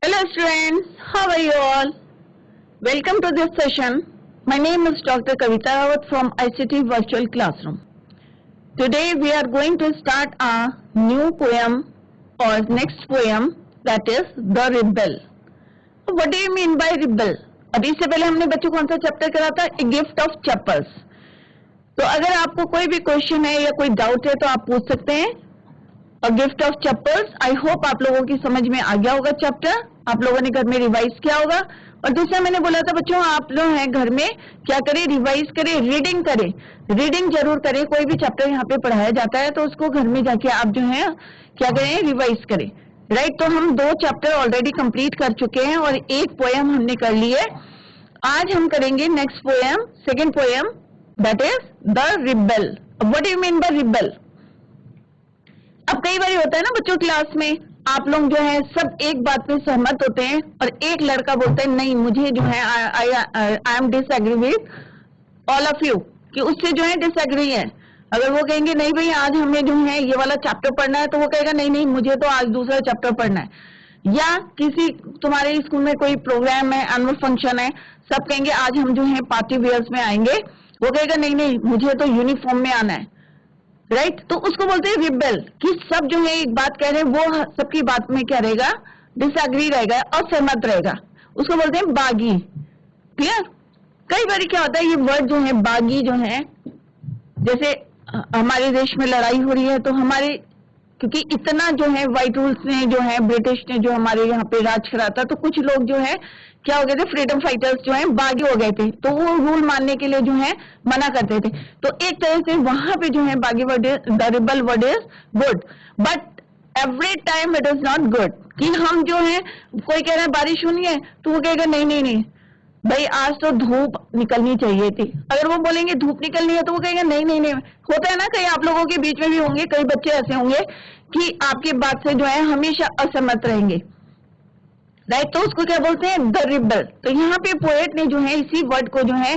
Hello students, how are you all? Welcome to this session. My name is Dr. Kavita Rawat from ICT Virtual Classroom. Today we are going to start a new poem or next poem, that is The Rebel. What do you mean by rebel? अभी से पहले हमने बच्चों को कौन सा chapter करा था? A Gift of Chapels. तो अगर आपको कोई भी क्वेश्चन है या कोई डाउट है तो आप पूछ सकते हैं. A gift of chapters. I hope आप लोगों की समझ में आ गया होगा चैप्टर. आप लोगों ने घर में रिवाइज किया होगा. और दूसरा मैंने बोला था बच्चों, आप लोग हैं घर में क्या करें, रिवाइज करें, रीडिंग करें. रीडिंग जरूर करें. कोई भी चैप्टर यहाँ पे पढ़ाया जाता है तो उसको घर में जाके आप जो है क्या करें, रिवाइज करें. राइट. तो हम 2 चैप्टर ऑलरेडी कंप्लीट कर चुके हैं और एक पोएम हमने कर ली है. आज हम करेंगे next poem, second poem, that is the rebel. What do you mean by rebel? अब कई बार होता है ना बच्चों, क्लास में आप लोग जो है सब एक बात पे सहमत होते हैं और एक लड़का बोलता है नहीं मुझे जो है I am disagree with all of you, कि उससे जो है डिसएग्री है. अगर वो कहेंगे नहीं भाई आज हमें जो है ये वाला चैप्टर पढ़ना है, तो वो कहेगा नहीं नहीं मुझे तो आज दूसरा चैप्टर पढ़ना है. या किसी तुम्हारे स्कूल में कोई प्रोग्राम है, एनुअल फंक्शन है, सब कहेंगे आज हम जो है पार्टी वेयर्स में आएंगे, वो कहेगा नहीं नहीं मुझे तो यूनिफॉर्म में आना है. राइट. तो उसको बोलते हैं रिबेल, कि सब जो है एक बात कह रहे हैं वो सबकी बात में क्या रहेगा, डिसएग्री रहेगा, असहमत रहेगा. उसको बोलते हैं बागी. क्लियर. कई बार क्या होता है ये वर्ड जो है बागी जो है, जैसे हमारे देश में लड़ाई हो रही है तो हमारे, क्योंकि इतना जो है व्हाइट रूल्स ने जो है ब्रिटिश ने जो हमारे यहाँ पे राज करा था, तो कुछ लोग जो है क्या हो गए थे, फ्रीडम फाइटर्स जो है बागी हो गए थे, तो वो रूल मानने के लिए जो है मना करते थे. तो एक तरह से वहां पे जो है बागी word, the rebel word is good, but every time it is not good. कि हम जो है कोई कह रहा है बारिश होनी है तो वो कहेगा नहीं नहीं नहीं भाई आज तो धूप निकलनी चाहिए थी. अगर वो बोलेंगे धूप निकलनी है तो वो कहेंगे नहीं नहीं नहीं. होता है ना, कई आप लोगों के बीच में भी होंगे, कई बच्चे ऐसे होंगे कि आपकी बात से जो है हमेशा असहमत रहेंगे. राइट. तो उसको क्या बोलते हैं, द रिबल. तो यहाँ पे पोएट ने जो है इसी वर्ड को जो है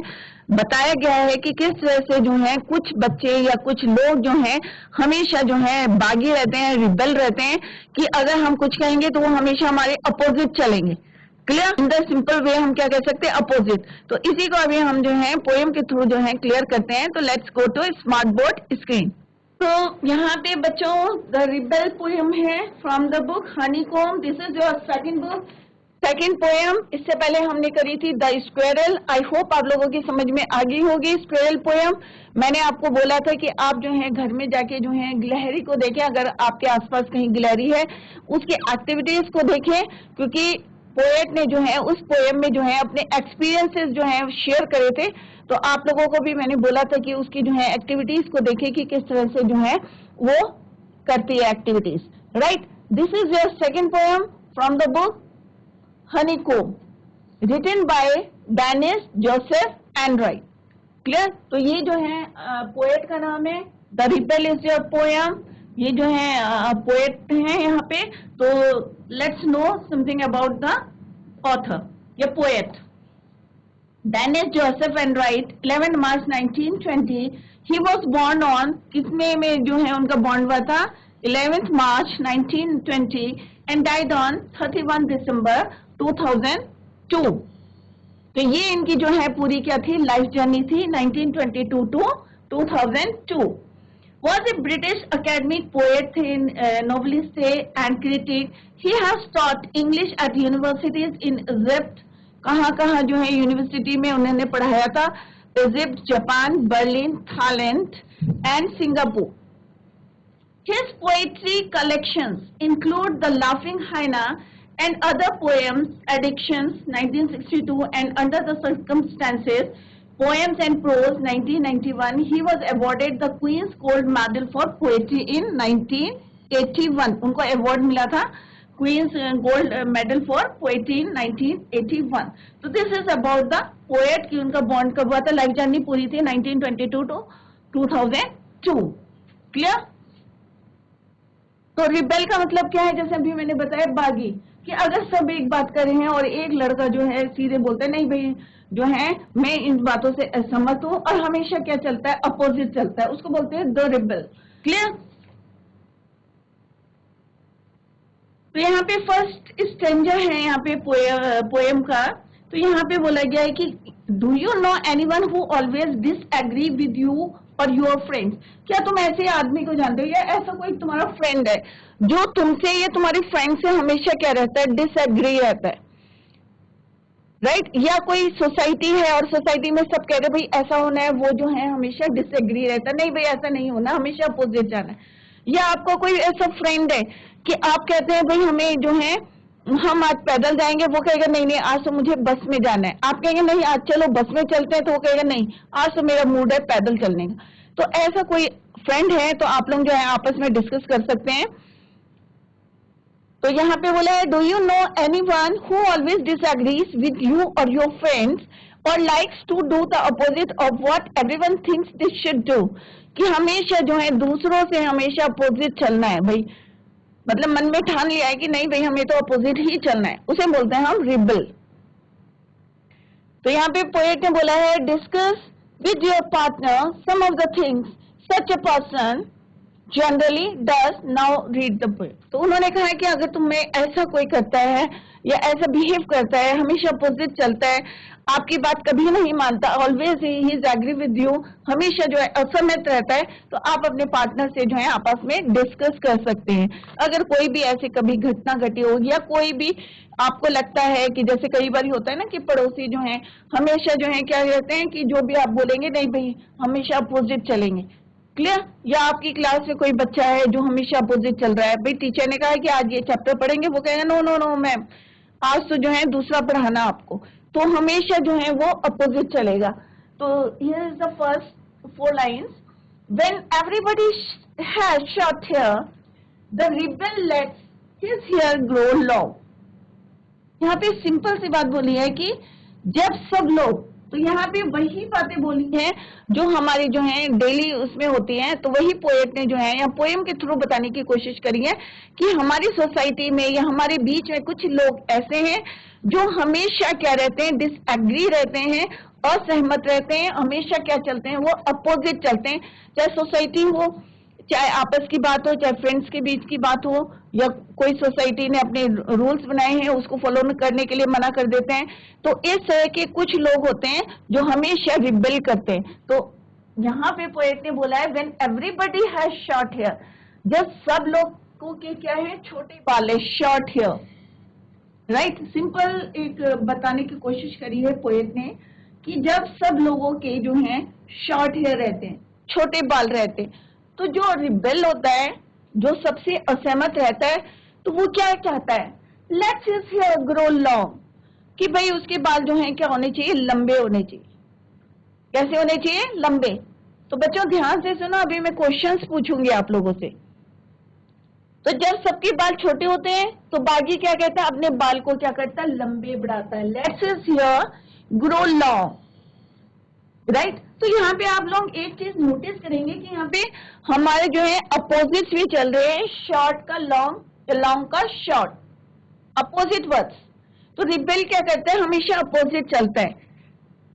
बताया गया है कि किस तरह से जो है कुछ बच्चे या कुछ लोग जो हैं हमेशा जो है बागी रहते हैं, रिबल रहते हैं, कि अगर हम कुछ कहेंगे तो वो हमेशा हमारे अपोजिट चलेंगे. Clear. In the simple way हम क्या कह सकते हैं, अपोजिट. तो इसी को अभी हम जो है पोएम के थ्रू जो है क्लियर करते हैं. तो let's go to smart board screen. तो यहाँ पे बच्चों द रिबेल पोएम है from the book Honeycomb. This is your second book, second poem. इससे पहले हमने करी थी द स्क्वेरल. आई होप आप लोगों की समझ में आ गई होगी स्क्वेरल पोएम. मैंने आपको बोला था कि आप जो है घर में जाके जो है गिलहरी को देखें, अगर आपके आसपास कहीं गिलहरी है उसकी एक्टिविटीज को देखें, क्योंकि पोएट ने जो है उस पोएम में जो है अपने एक्सपीरियंसेस जो है शेयर करे थे. तो आप लोगों को भी मैंने बोला था कि उसकी जो है एक्टिविटीज को देखें कि किस तरह से जो है वो करती है activities. Right. This is your second poem from the book honeycomb, written by Dennis Joseph Enright. Clear. तो ये जो है पोएट का नाम है. The rebel is your poem. ये जो है पोएट हैं यहाँ पे. तो let's know something about the author या poet. Dennis Joseph Enright, 11 March 1920. He was born on, किसमें में जो है उनका बॉर्न हुआ था, 11 मार्च 1920, एंड डाइड ऑन 31 दिसंबर 2002. तो ये इनकी जो है पूरी क्या थी, लाइफ जर्नी थी, 1922 to 2002. Was a British academic poet थे, novelist थे and critic. He has taught English at universities in Egypt. कहाँ जो है यूनिवर्सिटी में उन्होंने पढ़ाया था, Egypt, Japan, Berlin, Thailand and Singapore. His poetry collections include The Laughing Hyena and Other Poems, Addictions, 1962, and Under the Circumstances, Poems and Prose, 1991. He was awarded the Queen's Gold Medal for Poetry in 1981. उनको award मिला था Queen's Gold Medal for poetry in 1981. तो this is about the poet कि उनका bond कब हुआ था, life journey पूरी थी 1922 टू 2002. क्लियर. तो रिबेल का मतलब क्या है, जैसे अभी मैंने बताया बागी, कि अगर सब एक बात कर रहे हैं और एक लड़का जो है सीधे बोलता है नहीं भाई जो है मैं इन बातों से असहमत हूं, और हमेशा क्या चलता है, अपोजिट चलता है, उसको बोलते हैं द रिबेल. क्लियर. तो यहाँ पे फर्स्ट स्टेंजा है यहाँ पे पोएम का। तो यहाँ पे बोला गया है कि do you know anyone who always disagree with you और योर फ्रेंड्स। क्या तुम ऐसे आदमी को जानते हो या ऐसा कोई तुम्हारा फ्रेंड है जो तुमसे या तुम्हारी फ्रेंड से हमेशा क्या रहता है, डिसएग्री रहता है, राइट? या कोई सोसाइटी है और सोसाइटी में सब कह रहे भाई ऐसा होना है, वो जो है हमेशा डिसएग्री रहता है, नहीं भाई ऐसा नहीं होना, हमेशा अपोजिट जाना है। या आपका कोई ऐसा फ्रेंड है कि आप कहते हैं भाई हमें जो है हम आज पैदल जाएंगे, वो कहेगा नहीं नहीं आज तो मुझे बस में जाना है। आप कहेंगे नहीं आज चलो बस में चलते हैं, तो वो कहेगा नहीं आज तो मेरा मूड है पैदल चलने का। तो ऐसा कोई फ्रेंड है तो आप लोग जो है आपस में डिस्कस कर सकते हैं। तो यहाँ पे बोला है do you know anyone who always disagrees with you और योर फ्रेंड्स और likes to do the opposite of what everyone thinks they should do. कि हमेशा जो है दूसरों से हमेशा अपोजिट चलना है भाई, मतलब मन में ठान लिया है कि नहीं भाई हमें तो अपोजिट ही चलना है, उसे बोलते हैं हम रिबल। तो यहाँ पे पोएट ने बोला है discuss with your partner some of the things such a person generally does, now read the poem. तो उन्होंने कहा है कि अगर तुम्हें ऐसा कोई करता है या ऐसा बिहेव करता है, हमेशा अपोजिट चलता है, आपकी बात कभी नहीं मानता, always he is agree with you, हमेशा जो है असहमत रहता है, तो आप अपने पार्टनर से जो है आपस में डिस्कस कर सकते हैं। अगर कोई भी ऐसी कभी घटना घटी हो या कोई भी आपको लगता है कि जैसे कई बार होता है ना कि पड़ोसी जो है हमेशा जो है क्या कहते हैं कि जो भी आप बोलेंगे नहीं भाई हमेशा अपोजिट चलेंगे, क्लियर? या आपकी क्लास में कोई बच्चा है जो हमेशा अपोजिट चल रहा है, भाई टीचर ने कहा है कि आज ये चैप्टर पढ़ेंगे, वो कहेगा नो नो नो मैम आज तो जो है दूसरा पढ़ाना आपको, तो हमेशा जो है वो अपोजिट चलेगा। तो here is the first 4 lines. When everybody has short hair the rebel lets his hair grow long. यहाँ पे सिंपल सी बात बोली है कि जब सब लोग, तो यहाँ पे वही बातें बोली हैं जो हमारी जो है डेली उसमें होती हैं। तो वही पोएट ने जो है या पोएम के थ्रू बताने की कोशिश करी है कि हमारी सोसाइटी में या हमारे बीच में कुछ लोग ऐसे हैं जो हमेशा क्या रहते हैं, डिसएग्री रहते हैं, असहमत रहते हैं, हमेशा क्या चलते हैं, वो अपोजिट चलते हैं। चाहे सोसाइटी हो, चाहे आपस की बात हो, चाहे फ्रेंड्स के बीच की बात हो, या कोई सोसाइटी ने अपने रूल्स बनाए हैं उसको फॉलो करने के लिए मना कर देते हैं। तो इस तरह के कुछ लोग होते हैं जो हमेशा रिबेल करते हैं। तो यहाँ पे पोएट ने बोला है when everybody has short hair, जब सब लोग को के क्या है, छोटे बाल है, शॉर्ट हेयर, राइट? सिंपल एक बताने की कोशिश करी है पोएट ने कि जब सब लोगों के जो है शॉर्ट हेयर रहते हैं, छोटे बाल रहते हैं, तो जो रिबेल होता है, जो सबसे असहमत रहता है, तो वो क्या चाहता है, lets his hair grow long, कि भाई उसके बाल जो हैं क्या होने चाहिए, लंबे होने चाहिए। कैसे होने चाहिए, लंबे। तो बच्चों ध्यान से सुनो, अभी मैं क्वेश्चंस पूछूंगी आप लोगों से। तो जब सबके बाल छोटे होते हैं तो बागी क्या कहता है, अपने बाल को क्या करता है, लंबे बढ़ाता है, lets his hair grow long, right? तो यहाँ पे आप लोग एक चीज नोटिस करेंगे कि यहाँ पे हमारे जो है अपोजिट्स भी चल रहे हैं, शॉर्ट का लॉन्ग, लॉन्ग का शॉर्ट, अपोजिट वर्ड्स। तो रिबेल क्या करता है, हमेशा अपोजिट चलता है,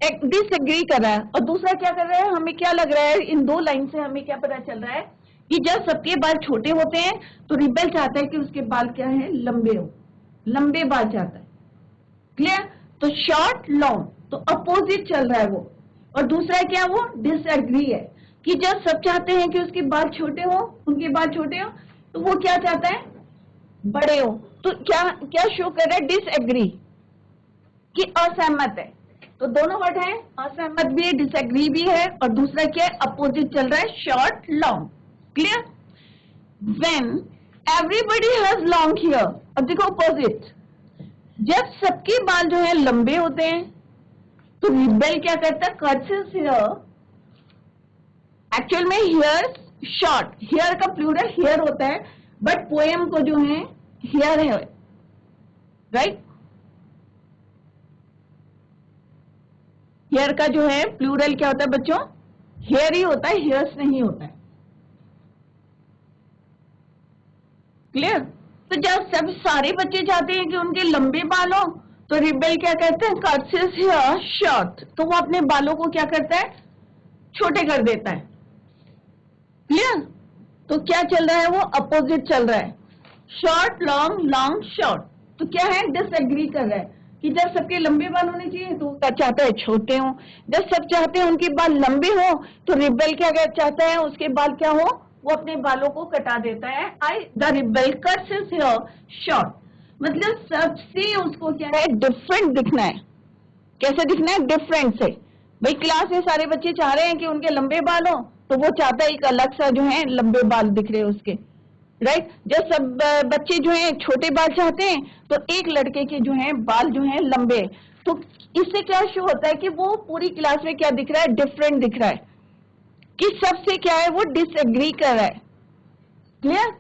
एक डिसएग्री कर रहा है। और दूसरा क्या कर रहा है, हमें क्या लग रहा है, इन 2 लाइन से हमें क्या पता चल रहा है कि जब सबके बाल छोटे होते हैं तो रिबेल चाहता है कि उसके बाल क्या है, लंबे हो, लंबे बाल चाहता है, क्लियर? तो शॉर्ट लॉन्ग, तो अपोजिट चल रहा है वो। और दूसरा क्या, वो डिसएग्री है कि जब सब चाहते हैं कि उसके बाल छोटे हो, उनके बाल छोटे हो, तो वो क्या चाहता है, बड़े हो। तो क्या क्या शो कर रहा है, डिसएग्री, कि असहमत है। तो दोनों वर्ड है, असहमत भी है, डिसएग्री भी है, और दूसरा क्या है, अपोजिट चल रहा है, short long, clear? When everybody has long hair, अब देखो अपोजिट, जब सबके बाल जो है लंबे होते हैं तो रिबेल क्या करता है, कट्स हिज हेयर, एक्चुअल में हेयर शॉर्ट, हेयर का प्लूरल हेयर होता है, बट पोएम को जो है हेयर है, राइट? हेयर का जो है प्लूरल क्या होता है बच्चों, हेयर ही होता है, हेयर्स नहीं होता है, क्लियर? तो जब सब सारे बच्चे चाहते हैं कि उनके लंबे बाल हो, तो रिबेल क्या कहते हैं, कट्स हिज हेयर शॉर्ट, तो वो अपने बालों को क्या करता है, छोटे कर देता है, क्लियर? तो क्या चल रहा है, वो अपोजिट चल रहा है। Short long, long short. तो क्या है, डिसएग्री कर रहा है कि जब सबके लंबे बाल होने चाहिए तो क्या चाहता है छोटे हों, जब सब चाहते हैं उनके बाल लंबे हो तो रिबेल क्या चाहता है उसके बाल क्या हो, वो अपने बालों को कटा देता है। The rebel cuts his hair short, मतलब सबसे उसको क्या है, डिफरेंट दिखना है। कैसे दिखना है, डिफरेंट से। भाई क्लास में सारे बच्चे चाह रहे हैं कि उनके लंबे बाल हो, तो वो चाहता है एक अलग सा जो है लंबे बाल दिख रहे उसके, राइट। जब सब बच्चे जो हैं छोटे बाल चाहते हैं तो एक लड़के के जो हैं बाल जो हैं लंबे। तो इससे क्या शो होता है कि वो पूरी क्लास में क्या दिख रहा है, डिफरेंट दिख रहा है, कि सबसे क्या है वो डिसएग्री कर रहा है। क्लियर।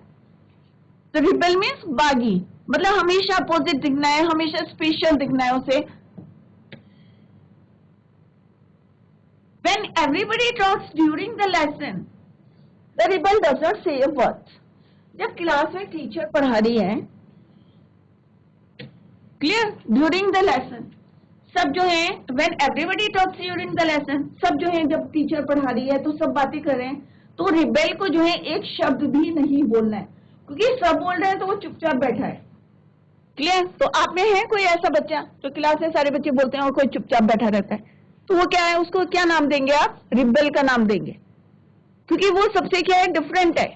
तो रिबेल मीन्स बागी, मतलब हमेशा अपोजिट दिखना है, हमेशा स्पेशल दिखना है उसे। When everybody talks during the lesson, the rebel does not say a word. जब क्लास में टीचर पढ़ा रही है, क्लियर, ड्यूरिंग द लेसन, सब जो है, when everybody talks during the lesson, सब जो है जब टीचर पढ़ा रही है तो सब बातें कर रहे हैं, तो रिबेल को जो है एक शब्द भी नहीं बोलना है, क्योंकि सब बोल रहे हैं तो वो चुपचाप बैठा है। क्लियर। तो आप में है कोई ऐसा बच्चा जो क्लास में सारे बच्चे बोलते हैं और कोई चुपचाप बैठा रहता है, तो वो क्या है, उसको क्या नाम देंगे आप, रिबेल का नाम देंगे, क्योंकि वो सबसे क्या है, डिफरेंट है,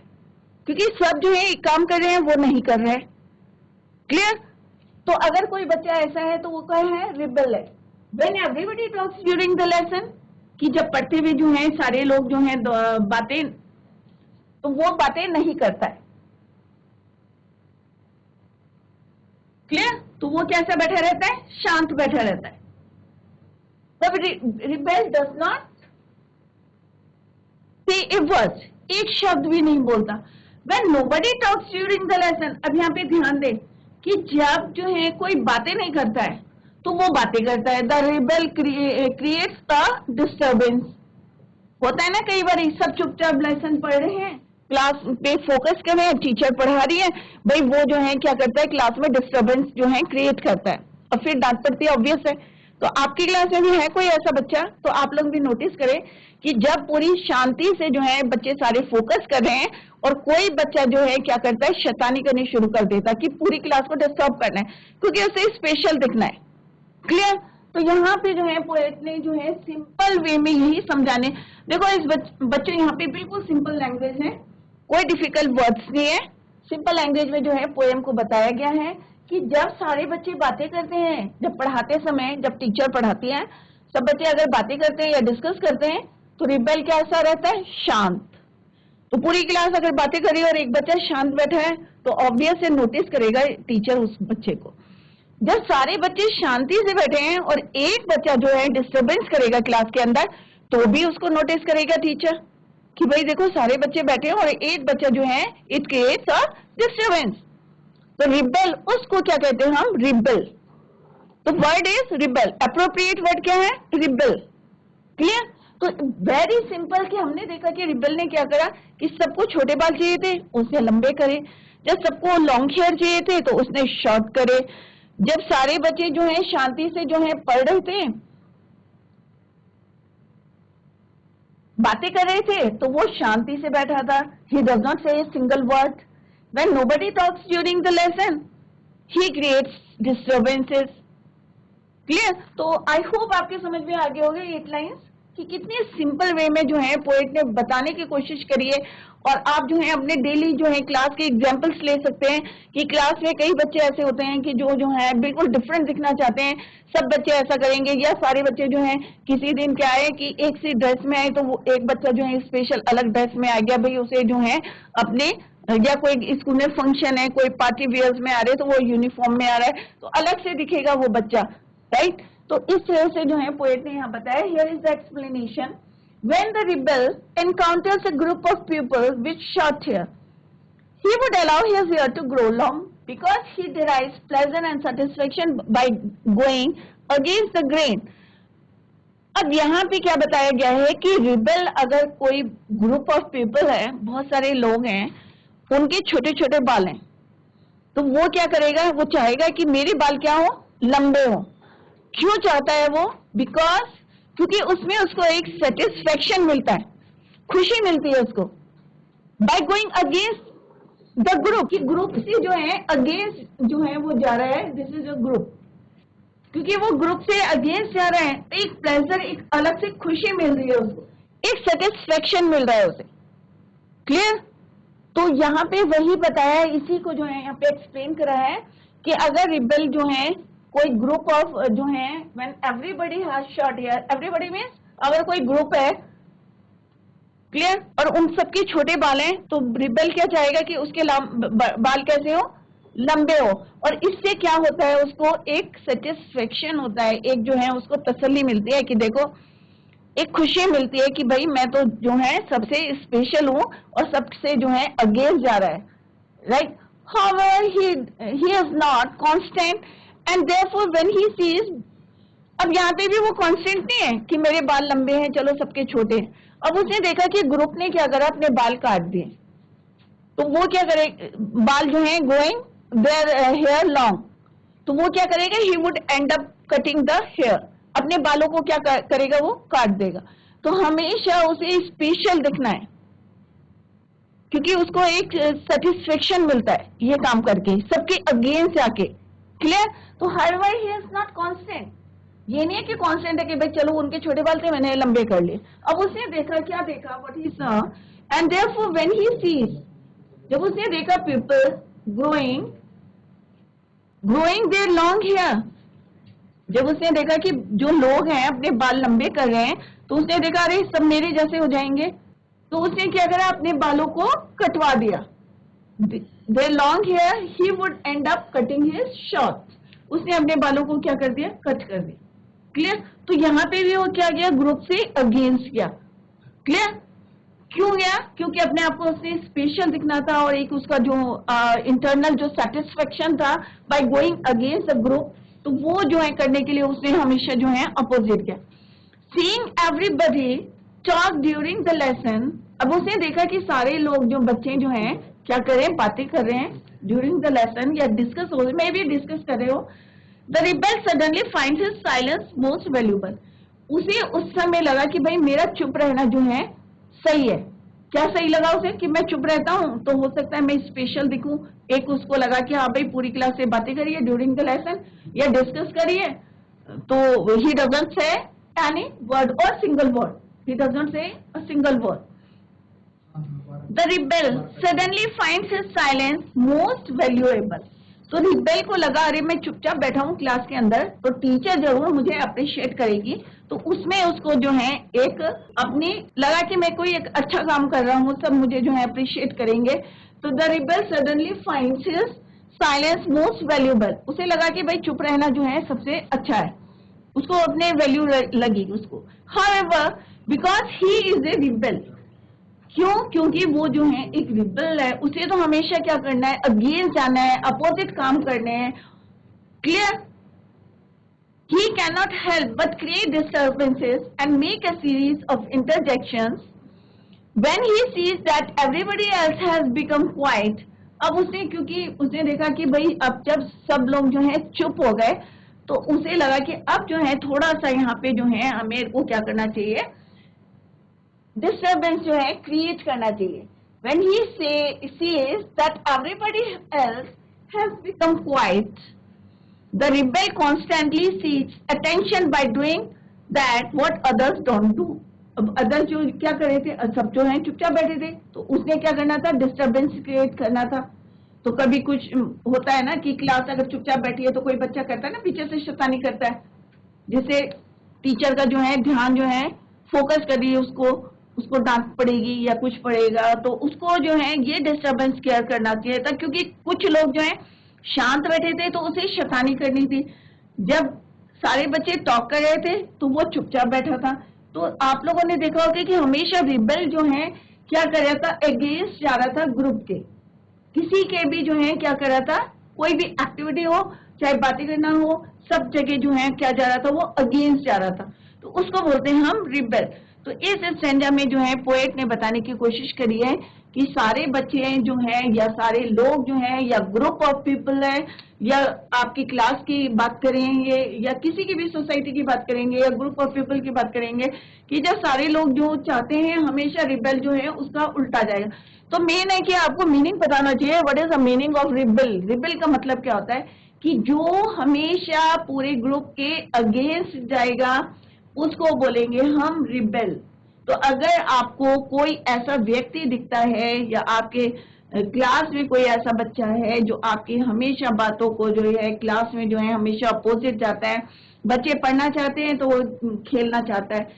क्योंकि सब जो है एक काम कर रहे हैं वो नहीं कर रहे हैं। क्लियर। तो अगर कोई बच्चा ऐसा है तो वो क्या है, रिबेल है। When everybody talks during the lesson, कि जब पढ़ते हुए जो है सारे लोग जो है बातें, तो वो बातें नहीं करता है। क्लियर। तो वो कैसा बैठा रहता है, शांत बैठा रहता है। तब रिबेल डज नॉट से ए वर्ड, एक शब्द भी नहीं बोलता। When nobody talks during the lesson, अब यहाँ पे ध्यान दे कि जब जो है कोई बातें नहीं करता है तो वो बातें करता है। The rebel creates a disturbance. होता है ना कई बार सब चुपचाप लेसन पढ़ रहे हैं, क्लास पे फोकस कर रहे हैं, टीचर पढ़ा रही है, भाई वो जो है क्या करता है, क्लास में डिस्टर्बेंस जो है क्रिएट करता है और फिर डांट पड़ती है, ऑब्वियस है। तो आपकी क्लास में भी है कोई ऐसा बच्चा, तो आप लोग भी नोटिस करें कि जब पूरी शांति से जो है बच्चे सारे फोकस कर रहे हैं और कोई बच्चा जो है क्या करता है, शैतानी करनी शुरू कर देता है कि पूरी क्लास को डिस्टर्ब करना है, क्योंकि उसे स्पेशल दिखना है। क्लियर। तो यहाँ पे जो है पोएट ने जो है सिंपल वे में यही समझाने, देखो इस बच्चों यहाँ पे बिल्कुल सिंपल लैंग्वेज है, कोई डिफिकल्ट वर्ड्स नहीं है, सिंपल लैंग्वेज में जो है पोएम को बताया गया है कि जब सारे बच्चे बातें करते हैं, जब पढ़ाते समय, जब टीचर पढ़ाती है, सब बच्चे अगर बातें करते हैं या डिस्कस करते हैं तो रिबेल कैसा रहता है, शांत। तो पूरी क्लास अगर बातें करी और एक बच्चा शांत बैठा है तो ऑब्वियस से नोटिस करेगा टीचर उस बच्चे को। जब सारे बच्चे शांति से बैठे हैं और एक बच्चा जो है डिस्टर्बेंस करेगा क्लास के अंदर, तो भी उसको नोटिस करेगा टीचर कि भाई देखो सारे बच्चे बैठे हैं और एक बच्चा जो है, इट क्रिएट्स अ डिस्टर्बेंस। तो रिबेल, उसको क्या कहते हैं हम, रिबेल। तो word is rebel, appropriate word क्या है, रिबेल। क्लियर। तो वेरी सिंपल कि हमने देखा कि रिबेल ने क्या करा कि सबको छोटे बाल चाहिए थे उसने लंबे करे, जब सबको लॉन्ग हेयर चाहिए थे तो उसने शॉर्ट करे, जब सारे बच्चे जो हैं शांति से जो है पढ़ रहे थे, बातें कर रहे थे, तो वो शांति से बैठा था, ही डज नॉट से a single word. When nobody talks during the lesson, he creates disturbances. Clear. तो आई होप आपके समझ में आ गए होंगे 8 लाइंस कि कितने सिंपल वे में जो है पोएट ने बताने की कोशिश करी है। और आप जो है अपने डेली जो है क्लास के एग्जाम्पल्स ले सकते हैं कि क्लास में कई बच्चे ऐसे होते हैं कि जो है बिल्कुल डिफरेंट दिखना चाहते हैं, सब बच्चे ऐसा करेंगे, या सारे बच्चे जो हैं किसी दिन क्या है कि एक सी ड्रेस में आए तो वो एक बच्चा जो है स्पेशल अलग ड्रेस में आ गया, भाई उसे जो है अपने, या कोई स्कूल में फंक्शन है, कोई पार्टी वेयर्स में आ रहे तो वो यूनिफॉर्म में आ रहा है तो अलग से दिखेगा वो बच्चा, राइट। तो इस तरह से जो है पोएट ने यहाँ बताया, here is the explanation. When the rebel encounters a group of people with short hair, he would allow his hair to grow long because he derives pleasure and satisfaction by going against the grain. अब यहाँ पे क्या बताया गया है कि rebel, अगर कोई ग्रुप ऑफ पीपल है, बहुत सारे लोग हैं, उनके छोटे छोटे बाल हैं, तो वो क्या करेगा, वो चाहेगा कि मेरे बाल क्या हो, लंबे हो। क्यों चाहता है वो, बिकॉज क्योंकि उसमें उसको एक सेटिस्फेक्शन मिलता है, खुशी मिलती है उसको, by going against the group, कि ग्रुप से जो है अगेंस्ट जो है वो जा रहा है, दिस इज अ ग्रुप। क्योंकि वो ग्रुप से अगेंस्ट जा रहा है तो एक प्लेजर, एक अलग से खुशी मिल रही है उसको, एक सेटिस्फेक्शन मिल रहा है उसे। क्लियर? तो यहाँ पे वही बताया है, इसी को जो है यहाँ पे एक्सप्लेन करा है कि अगर रिबेल जो है कोई ग्रुप ऑफ जो है, when everybody has short hair, everybody means अगर कोई ग्रुप है, क्लियर, और उन सबके छोटे बाल हैं, तो रिबेल क्या चाहेगा कि उसके बाल कैसे हो, लंबे हो। और इससे क्या होता है, उसको एक सेटिस्फेक्शन होता है, एक जो है उसको तसल्ली मिलती है कि देखो, एक खुशी मिलती है कि भाई मैं तो जो है सबसे स्पेशल हूं और सबसे जो है अगेंस्ट जा रहा है, right. However, he is not constant and therefore when he sees, अब यहाँ पे भी वो कांस्टेंट नहीं है कि मेरे बाल लंबे हैं चलो सबके छोटे हैं। अब उसने देखा कि ग्रुप ने क्या करा, अपने बाल काट दिए, तो वो क्या करे, बाल जो है गोइंग देयर हेयर लॉन्ग, तो वो क्या करेगा, he would end up cutting the hair, अपने बालों को क्या करेगा, वो काट देगा। तो हमेशा उसे स्पेशल दिखना है क्योंकि उसको एक सेटिस्फेक्शन मिलता है ये काम करके, सबके अगेंस्ट जाके। क्लियर? तो her why he is not constant, ये नहीं है कि कांस्टेंट है कि भाई चलो उनके छोटे बाल थे मैंने लंबे कर लिए। अब उसने देखा, क्या देखा, what he saw, and therefore when he sees, जब उसने देखा people growing their long hair, जब उसने देखा कि जो लोग हैं अपने बाल लंबे कर रहे हैं, तो उसने देखा अरे सब मेरे जैसे हो जाएंगे, तो उसने क्या करा, अपने बालों को कटवा दिया, their long hair, he would end up cutting his short, उसने अपने बालों को क्या कर दिया, कट कर दिया। क्लियर? तो यहाँ पे भी वो क्या गया, ग्रुप से अगेंस्ट गया। क्लियर? क्यों गया? क्योंकि अपने आप को उसने स्पेशल दिखना था और एक उसका जो इंटरनल जो सेटिस्फेक्शन था by going against the group, तो वो जो है करने के लिए उसने हमेशा जो है अपोजिट किया। Seeing everybody talk during the lesson, अब उसने देखा कि सारे लोग जो बच्चे जो हैं क्या कर रहे हैं, बातें कर रहे हैं ड्यूरिंग द लेसन या डिस्कस हो रहे, मे बी डिस्कस कर रहे हो। The rebel suddenly finds his silence most valuable, उसे उस समय लगा कि भाई मेरा चुप रहना जो है सही है। क्या सही लगा उसे, कि मैं चुप रहता हूं तो हो सकता है मैं स्पेशल दिखूं। एक उसको लगा कि हाँ भाई पूरी क्लास से बातें करिए ड्यूरिंग द लेसन या डिस्कस करिए, तो he doesn't say any word और single word, he does not say a single word. The rebel suddenly finds his silence most valuable. तो रिबेल को लगा अरे मैं चुपचाप बैठा हूँ क्लास के अंदर तो टीचर जरूर मुझे अप्रिशिएट करेगी, तो उसमें उसको जो है एक अपनी लगा कि मैं कोई एक अच्छा काम कर रहा हूँ, सब मुझे जो है अप्रिशिएट करेंगे। तो the rebel suddenly finds his silence most valuable, उसे लगा कि भाई चुप रहना जो है सबसे अच्छा है, उसको अपने वैल्यू लगी उसको। However, because he is a rebel, क्यों? क्योंकि वो जो है एक रिबेल है, उसे तो हमेशा क्या करना है, अगेंस्ट जाना है, अपोजिट काम करने हैं। Clear? He cannot help but create disturbances and make a series of interjections when he sees that everybody else has become quiet. अब उसने, क्योंकि उसने देखा कि भाई अब जब सब लोग जो है चुप हो गए, तो उसे लगा कि अब जो है थोड़ा सा यहाँ पे जो है हमें को क्या करना चाहिए, डिस्टर्बेंस जो है क्रिएट करना चाहिए। When he sees that everybody else has become quiet, the rebel constantly seeks attention by doing that what others don't do. अब अदर्स जो क्या कर रहे थे, सब जो है चुपचाप बैठे थे, तो उसने क्या करना था, डिस्टर्बेंस क्रिएट करना था। तो कभी कुछ होता है ना कि क्लास अगर चुपचाप बैठी है तो कोई बच्चा करता है ना पीछे से शैतानी करता है, जिससे टीचर का जो है ध्यान जो है फोकस कर रही है, उसको डांट पड़ेगी या कुछ पड़ेगा, तो उसको जो है ये डिस्टर्बेंस केयर करना चाहिए था। क्योंकि कुछ लोग जो है शांत बैठे थे तो उसे शैतानी करनी थी, जब सारे बच्चे टॉक कर रहे थे तो वो चुपचाप बैठा था। तो आप लोगों ने देखा होगा कि हमेशा रिबेल जो है क्या कर रहा था, अगेंस्ट जा रहा था ग्रुप के, किसी के भी जो है क्या कर रहा था, कोई भी एक्टिविटी हो चाहे बातें करना हो, सब जगह जो है क्या जा रहा था, वो अगेंस्ट जा रहा था, तो उसको बोलते हैं हम रिबेल। तो इस स्टैंजा में जो है पोएट ने बताने की कोशिश करी है कि सारे बच्चे जो हैं या सारे लोग जो हैं या ग्रुप ऑफ पीपल है या आपकी क्लास की बात करेंगे या किसी की भी सोसाइटी की बात करेंगे या ग्रुप ऑफ पीपल की बात करेंगे कि जब सारे लोग जो चाहते हैं हमेशा रिबेल जो है उसका उल्टा जाएगा। तो मेन है कि आपको मीनिंग बताना चाहिए, what is the meaning of rebel. Rebel का मतलब क्या होता है कि जो हमेशा पूरे ग्रुप के अगेंस्ट जाएगा उसको बोलेंगे हम रिबेल। तो अगर आपको कोई ऐसा व्यक्ति दिखता है या आपके क्लास में कोई ऐसा बच्चा है जो आपकी हमेशा बातों को जो है क्लास में जो है हमेशा अपोजिट जाता है, बच्चे पढ़ना चाहते हैं तो वो खेलना चाहता है,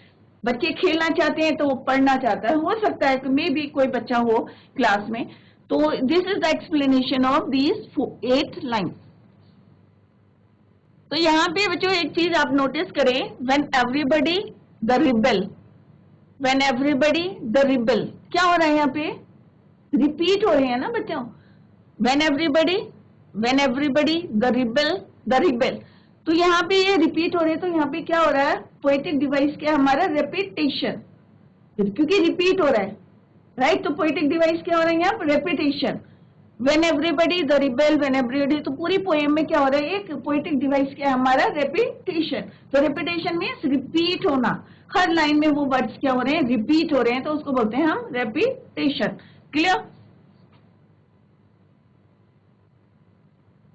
बच्चे खेलना चाहते हैं तो वो पढ़ना चाहता है, हो सकता है कि मे भी कोई बच्चा हो क्लास में। तो this is the explanation of these 8 line. तो यहाँ पे बच्चों एक चीज आप नोटिस करें, when everybody the rebel, when everybody the rebel, क्या हो रहा है यहाँ पे, रिपीट हो रहे हैं ना बच्चों, व्हेन एवरीबडी द रिबेल। तो यहाँ पे ये रिपीट हो रहे हैं, तो यहाँ पे क्या हो रहा है, पोएटिक डिवाइस क्या हमारा रेपिटेशन, क्योंकि रिपीट हो रहा है, राइट। तो पोएटिक डिवाइस क्या हो रहा है यहाँ पर, repetition. When everybody the rebel, when everybody, तो पूरी पोएम में क्या हो रहा है, एक पोएटिक डिवाइस क्या है हमारा, रेपिटेशन। तो रेपिटेशन मीन्स रिपीट होना, हर लाइन में वो वर्ड्स क्या हो रहे हैं, रिपीट हो रहे हैं, तो उसको बोलते हैं हम रेपिटेशन। क्लियर।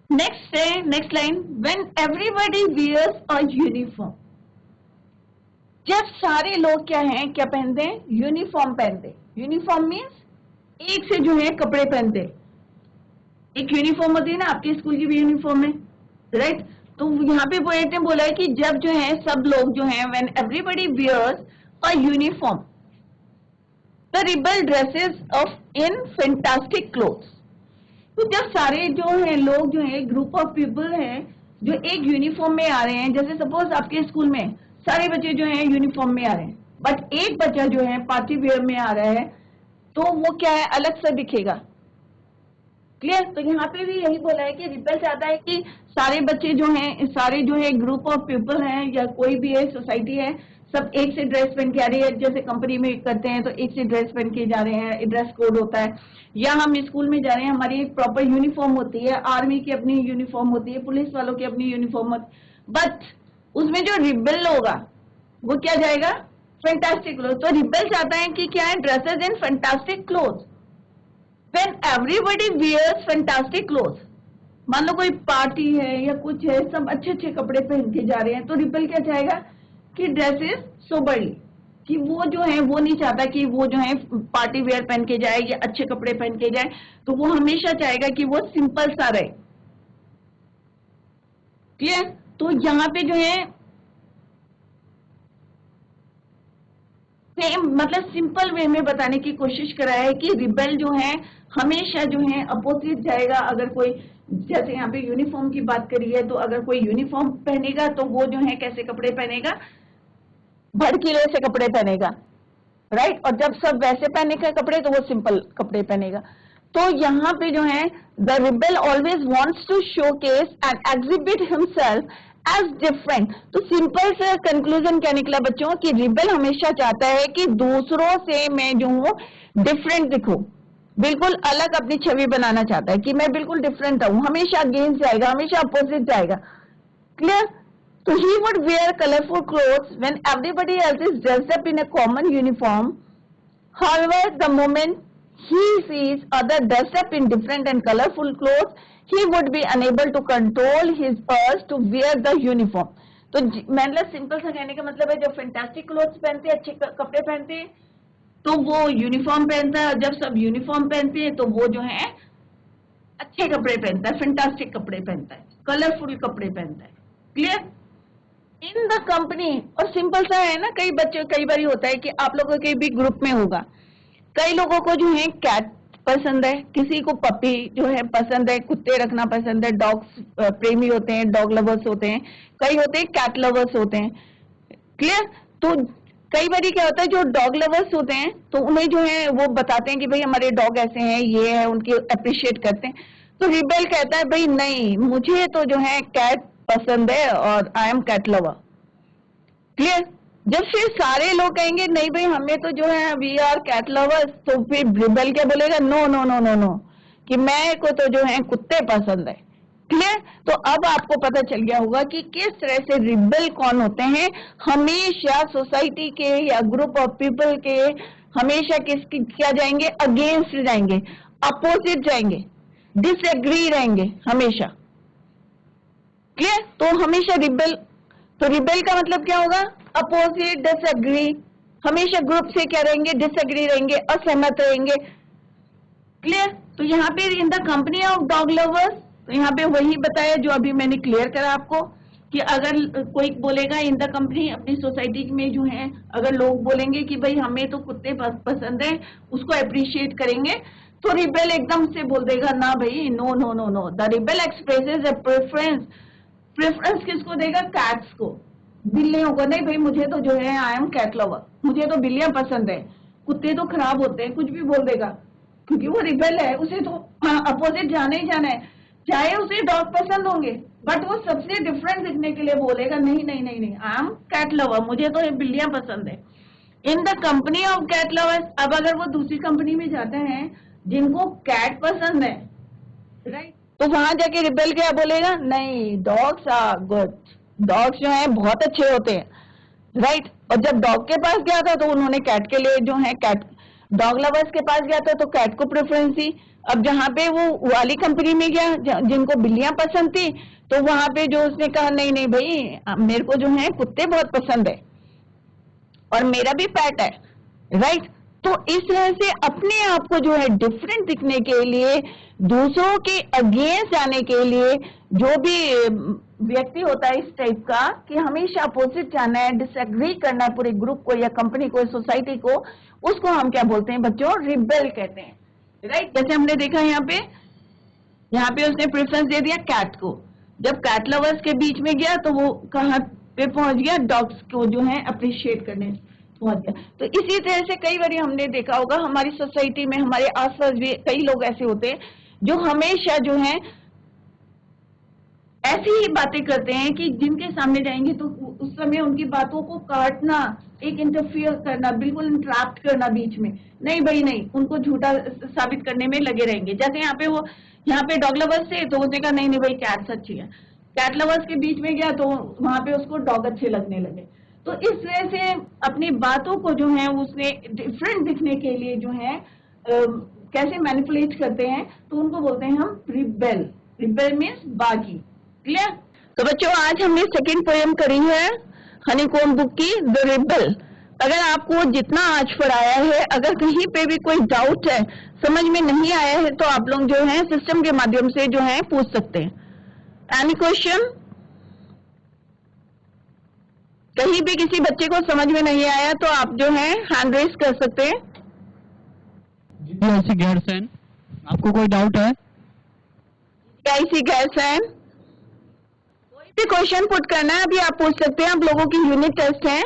नेक्स्ट है, next line, when everybody wears a uniform, जब सारे लोग क्या हैं, क्या पहनते हैं, यूनिफॉर्म पहनते हैं। यूनिफॉर्म मीन्स एक से जो है कपड़े पहनते हैं, एक यूनिफॉर्म होती है ना, आपके स्कूल की भी यूनिफॉर्म है, राइट। तो यहाँ पे पोएट ने बोला है कि जब जो है सब लोग जो है, when everybody wears a uniform, the rebel dresses off in fantastic clothes. तो जब सारे जो है लोग जो है ग्रुप ऑफ पीपल हैं जो एक यूनिफॉर्म में आ रहे हैं, जैसे सपोज आपके स्कूल में सारे बच्चे जो हैं यूनिफॉर्म में आ रहे हैं, बट एक बच्चा जो है पार्टी वेयर में आ रहा है, तो वो क्या है, अलग सा दिखेगा। क्लियर। तो यहाँ पे भी यही बोला है कि रिबेल चाहता है कि सारे बच्चे जो हैं, सारे जो है ग्रुप ऑफ पीपल हैं या कोई भी है सोसाइटी है, सब एक से ड्रेस पहन के आ रही है, जैसे कंपनी में करते हैं तो एक से ड्रेस पहन के जा रहे हैं, ड्रेस कोड होता है, या हम स्कूल में जा रहे हैं हमारी एक प्रॉपर यूनिफॉर्म होती है, आर्मी की अपनी यूनिफॉर्म होती है, पुलिस वालों की अपनी यूनिफॉर्म होती है, बट उसमें जो रिबेल होगा वो क्या जाएगा, फैंटास्टिक क्लोथ। तो रिबेल चाहता है कि क्या है, dresses in fantastic cloth. When everybody wears fantastic cloth, मान लो कोई पार्टी है या कुछ है, सब अच्छे अच्छे कपड़े पहन के जा रहे हैं, तो रिबेल क्या चाहेगा कि ड्रेसेस सोबरली, कि वो जो है वो नहीं चाहता कि वो जो है पार्टी वेयर पहन के जाए या अच्छे कपड़े पहन के जाए, तो वो हमेशा चाहेगा कि वो सिंपल सा रहे। क्लियर। तो यहाँ पे जो है मतलब सिंपल वे में बताने की कोशिश करा है कि रिबेल जो है हमेशा जो है अपोजिट जाएगा। अगर कोई, जैसे यहाँ पे यूनिफॉर्म की बात करी है, तो अगर कोई यूनिफॉर्म पहनेगा तो वो जो है कैसे कपड़े पहनेगा, भड़कीले से कपड़े पहनेगा, राइट। और जब सब वैसे पहने के कपड़े तो वो सिंपल कपड़े पहनेगा। तो यहाँ पे जो है the rebel always wants to showcase and exhibit himself as different. तो सिंपल से कंक्लूजन क्या निकला बच्चों, कि रिबेल हमेशा चाहता है कि दूसरों से मैं जो हूँ डिफरेंट दिखूं, बिल्कुल अलग अपनी छवि बनाना चाहता है कि मैं बिल्कुल डिफरेंट हूं, हमेशा अगेंस्ट जाएगा, हमेशा अपोजिट जाएगा। Clear. So he would wear colorful clothes when everybody else is dressed up in a common uniform. However, the moment he sees others dressed up in different and colorful clothes, he would be unable to control his urge to wear the uniform. तो मतलब simple सा कहने का मतलब है, जब fantastic clothes पहनते हैं, अच्छे कपड़े पहनते हैं, तो वो यूनिफॉर्म पहनता है, और जब सब यूनिफॉर्म पहनते हैं तो वो जो है अच्छे कपड़े पहनता है, फैंटास्टिक कपड़े पहनता है, कलरफुल कपड़े पहनता है। क्लियर। इन द कंपनी, और सिंपल सा है ना, कई बच्चों कई बार होता है कि आप लोगों के भी ग्रुप में होगा, कई लोगों को जो है कैट पसंद है, किसी को पपी जो है पसंद है, कुत्ते रखना पसंद है, डॉग्स प्रेमी होते हैं, डॉग लवर्स होते हैं, कई होते हैं कैट लवर्स होते हैं। क्लियर। तो कई बार क्या होता है, जो डॉग लवर्स होते हैं तो उन्हें जो है वो बताते हैं कि भाई हमारे डॉग ऐसे हैं, ये है, उनके अप्रिशिएट करते हैं। तो रिबेल कहता है भाई नहीं, मुझे तो जो है कैट पसंद है और I am cat lover. Clear. जब फिर सारे लोग कहेंगे नहीं भाई हमें तो जो है वी आर कैट लवर्स, तो फिर रिबेल क्या बोलेगा? No no no no no, कि मैं को तो जो है कुत्ते पसंद है। क्लियर? तो अब आपको पता चल गया होगा कि किस तरह से रिबेल कौन होते हैं। हमेशा सोसाइटी के या ग्रुप ऑफ पीपल के हमेशा किसकी क्या जाएंगे? अगेंस्ट जाएंगे, अपोजिट जाएंगे, डिसएग्री रहेंगे हमेशा। क्लियर? तो हमेशा रिबेल, तो रिबेल का मतलब क्या होगा? अपोजिट, डिसएग्री, हमेशा ग्रुप से क्या रहेंगे? डिसएग्री रहेंगे, असहमत रहेंगे। क्लियर? तो यहाँ पे इन the company of dog lovers, तो यहाँ पे वही बताया जो अभी मैंने क्लियर करा आपको, कि अगर कोई बोलेगा इन द कंपनी, अपनी सोसाइटी में जो है अगर लोग बोलेंगे कि भाई हमें तो कुत्ते पसंद है, उसको अप्रिशिएट करेंगे, तो रिबेल एकदम से बोल देगा ना भाई, no no no no. The rebel expresses a preference, preference किसको देगा? कैट्स को, बिल्लियों को नहीं भाई, मुझे तो जो है आई एम कैट लवर, मुझे तो बिल्लियां पसंद है, कुत्ते तो खराब होते हैं, कुछ भी बोल देगा, क्योंकि वो रिबेल है, उसे तो अपोजिट जाना ही जाना है। चाहे उसे डॉग पसंद होंगे, बट वो सबसे डिफरेंट दिखने के लिए बोलेगा नहीं नहीं नहीं नहीं, आई एम कैट लवर, मुझे तो ये बिल्लियां पसंद है। In the company of cat lovers, अब अगर वो दूसरी कंपनी में जाते हैं जिनको कैट पसंद है, राइट, तो वहां जाके रिबेल क्या बोलेगा? नहीं, डॉग्स आर गुड, डॉग्स जो है बहुत अच्छे होते हैं, राइट। और जब डॉग के पास गया था तो उन्होंने कैट के लिए जो है कैट, डॉग लवर्स के पास गया था तो कैट को प्रेफरेंस दी। अब जहाँ पे वो वाली कंपनी में गया जिनको बिल्लियां पसंद थी, तो वहां पे जो उसने कहा नहीं नहीं भाई मेरे को जो है कुत्ते बहुत पसंद है और मेरा भी पेट है, राइट। तो इस तरह से अपने आप को जो है डिफरेंट दिखने के लिए, दूसरों के अगेंस्ट जाने के लिए, जो भी व्यक्ति होता है इस टाइप का कि हमेशा अपोजिट जाना है, डिसएग्री करना है पूरे ग्रुप को या कंपनी को, सोसाइटी को, उसको हम क्या बोलते हैं बच्चों? रिबेल कहते हैं, राइट। जैसे हमने देखा यहाँ पे उसने प्रेफरेंस दे दिया कैट को, जब कैट लवर्स के बीच में गया तो वो कहाँ पे पहुंच गया? डॉग्स को जो है अप्रिशिएट करने पहुंच गया। तो इसी तरह से कई बार हमने देखा होगा हमारी सोसाइटी में, हमारे आसपास भी कई लोग ऐसे होते हैं जो हमेशा जो है ऐसी ही बातें करते हैं कि जिनके सामने जाएंगे तो उस समय उनकी बातों को काटना, एक इंटरफियर करना, बिल्कुल इंटरप्ट करना बीच में, नहीं भाई नहीं, उनको झूठा साबित करने में लगे रहेंगे। जैसे यहाँ पे डॉग लवर्स थे तो उसने कहा नहीं नहीं भाई कैट्स अच्छी है, कैट लवर्स के बीच में गया तो वहां पे उसको डॉग अच्छे लगने लगे। तो इस तरह से अपनी बातों को जो है उसने डिफरेंट दिखने के लिए जो है कैसे मैनिपुलेट करते हैं, तो उनको बोलते हैं हम रिबेल। रिबेल मीन्स बागी। क्लियर? तो बच्चों आज हमने सेकंड पोएम करी है हनीकॉम्ब बुक की, द रिबेल। अगर आपको जितना आज पढ़ाया है, अगर कहीं पे भी कोई डाउट है, समझ में नहीं आया है, तो आप लोग जो है सिस्टम के माध्यम से जो है पूछ सकते हैं। Any question? कहीं भी किसी बच्चे को समझ में नहीं आया तो आप जो है हैंड रेस कर सकते हैं। ऐसी गैरसैन, आपको कोई डाउट है? कैसी गैरसैन? कोई भी क्वेश्चन पुट करना है अभी आप पूछ सकते हैं, आप लोगों की यूनिट टेस्ट है।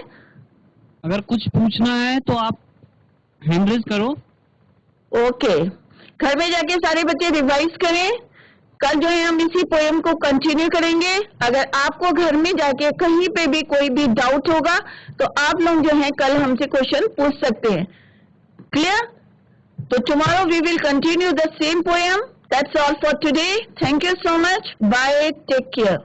अगर कुछ पूछना है तो आप हैंड रेज करो। ओके, घर में जाके सारे बच्चे रिवाइज करें। कल जो है हम इसी पोएम को कंटिन्यू करेंगे। अगर आपको घर में जाके कहीं पे भी कोई भी डाउट होगा तो आप लोग जो है कल हमसे क्वेश्चन पूछ सकते हैं। क्लियर? तो tomorrow we will continue the same poem. That's all for today. Thank you so much. Bye. Take care.